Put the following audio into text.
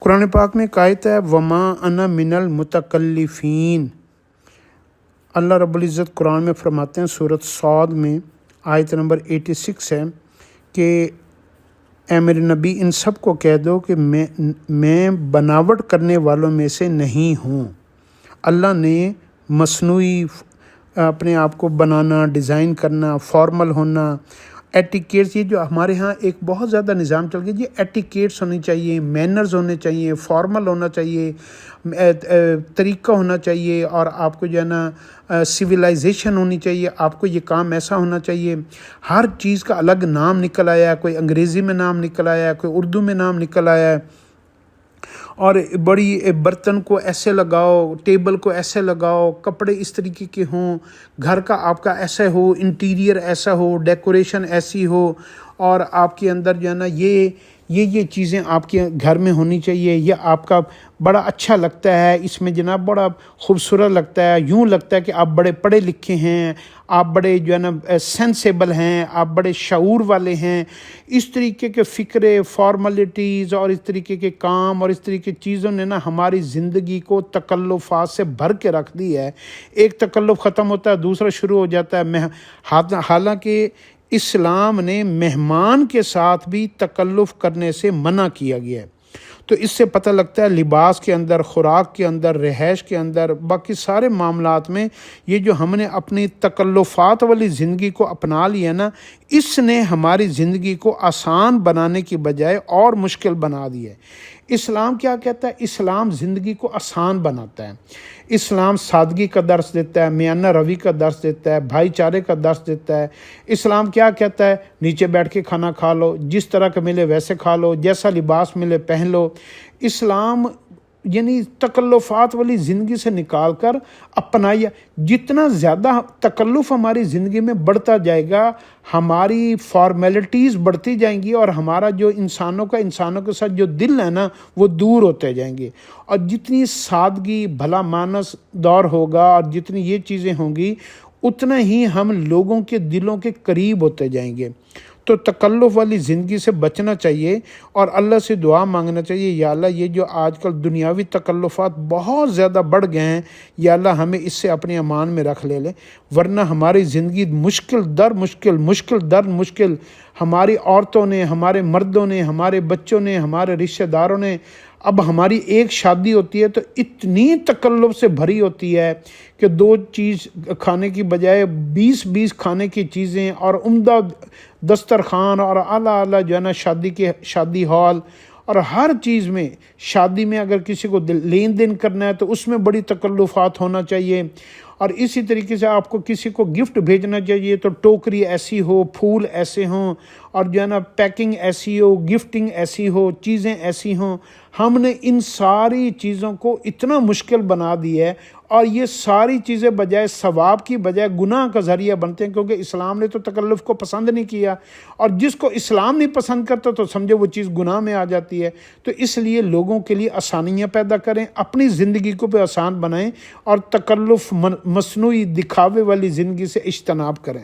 قرآن پاک میں ایک آیت ہے وما انا من المتکلفین۔ اللہ رب العزت قرآن میں فرماتے ہیں سورۃ صاد میں آیت نمبر 86 ہے کہ اے میرے نبی ان سب کو کہہ دو کہ میں بناوٹ کرنے والوں میں سے نہیں ہوں۔ اللہ نے مصنوعی اپنے آپ کو بنانا، ڈیزائن کرنا، فارمل ہونا، ایٹیکیٹس، یہ جو ہمارے ہاں ایک بہت زیادہ نظام چل گیا، یہ ایٹیکیٹس ہونی چاہیے، مینرز ہونے چاہیے، فارمل ہونا چاہیے، طریقہ ہونا چاہیے، اور آپ کو جو ہے نا سویلائزیشن ہونی چاہیے، آپ کو یہ کام ایسا ہونا چاہیے۔ ہر چیز کا الگ نام نکل آیا ہے، کوئی انگریزی میں نام نکل آیا ہے، کوئی اردو میں نام نکل آیا ہے، اور بڑی برتن کو ایسے لگاؤ، ٹیبل کو ایسے لگاؤ، کپڑے اس طریقے کے ہوں، گھر کا آپ کا ایسا ہو، انٹیریئر ایسا ہو، ڈیکوریشن ایسی ہو، اور آپ کے اندر جو ہے نا یہ چیزیں آپ کے گھر میں ہونی چاہیے، یہ آپ کا بڑا اچھا لگتا ہے، اس میں جناب بڑا خوبصورت لگتا ہے، یوں لگتا ہے کہ آپ بڑے پڑھے لکھے ہیں، آپ بڑے جو ہے نا سینسیبل ہیں، آپ بڑے شعور والے ہیں۔ اس طریقے کے فکرے، فارملٹیز اور اس طریقے کے کام اور اس طریقے کی چیزوں نے نا ہماری زندگی کو تکلفات سے بھر کے رکھ دی ہے۔ ایک تکلف ختم ہوتا ہے، دوسرا شروع ہو جاتا ہے۔ حالانکہ اسلام نے مہمان کے ساتھ بھی تکلف کرنے سے منع کیا گیا ہے۔ تو اس سے پتہ لگتا ہے لباس کے اندر، خوراک کے اندر، رہائش کے اندر، باقی سارے معاملات میں یہ جو ہم نے اپنی تکلفات والی زندگی کو اپنا لیا نا، اس نے ہماری زندگی کو آسان بنانے کی بجائے اور مشکل بنا دی ہے۔ اسلام کیا کہتا ہے؟ اسلام زندگی کو آسان بناتا ہے۔ اسلام سادگی کا درس دیتا ہے، میانہ روی کا درس دیتا ہے، بھائی چارے کا درس دیتا ہے۔ اسلام کیا کہتا ہے؟ نیچے بیٹھ کے کھانا کھا لو، جس طرح کا ملے ویسے کھا لو، جیسا لباس ملے پہن لو۔ اسلام یعنی تکلفات والی زندگی سے نکال کر اپنایا۔ جتنا زیادہ تکلف ہماری زندگی میں بڑھتا جائے گا، ہماری فارمیلٹیز بڑھتی جائیں گی، اور ہمارا جو انسانوں کے ساتھ جو دل ہے نا وہ دور ہوتے جائیں گے۔ اور جتنی سادگی، بھلا مانس دور ہوگا، اور جتنی یہ چیزیں ہوں گی، اتنا ہی ہم لوگوں کے دلوں کے قریب ہوتے جائیں گے۔ تو تکلف والی زندگی سے بچنا چاہیے، اور اللہ سے دعا مانگنا چاہیے، یا اللہ یہ جو آج کل دنیاوی تکلفات بہت زیادہ بڑھ گئے ہیں، یا اللہ ہمیں اس سے اپنے امان میں رکھ لے ورنہ ہماری زندگی مشکل در مشکل ہماری عورتوں نے، ہمارے مردوں نے، ہمارے بچوں نے، ہمارے رشتہ داروں نے، اب ہماری ایک شادی ہوتی ہے تو اتنی تکلف سے بھری ہوتی ہے کہ 2 چیز کھانے کی بجائے 20 کھانے کی چیزیں، اور عمدہ دسترخوان، اور اعلیٰ جو ہے نا شادی ہال، اور ہر چیز میں شادی میں اگر کسی کو لین دین کرنا ہے تو اس میں بڑی تکلفات ہونا چاہیے۔ اور اسی طریقے سے آپ کو کسی کو گفٹ بھیجنا چاہیے تو ٹوکری ایسی ہو، پھول ایسے ہوں، اور جو ہے نا پیکنگ ایسی ہو، گفٹنگ ایسی ہو، چیزیں ایسی ہوں۔ ہم نے ان ساری چیزوں کو اتنا مشکل بنا دی ہے، اور یہ ساری چیزیں بجائے ثواب کی بجائے گناہ کا ذریعہ بنتے ہیں، کیونکہ اسلام نے تو تکلف کو پسند نہیں کیا، اور جس کو اسلام نہیں پسند کرتا تو سمجھو وہ چیز گناہ میں آ جاتی ہے۔ تو اس لیے لوگوں کے لیے آسانیاں پیدا کریں، اپنی زندگی کو بھی آسان بنائیں، اور تکلف، مصنوعی دکھاوے والی زندگی سے اجتناب کریں۔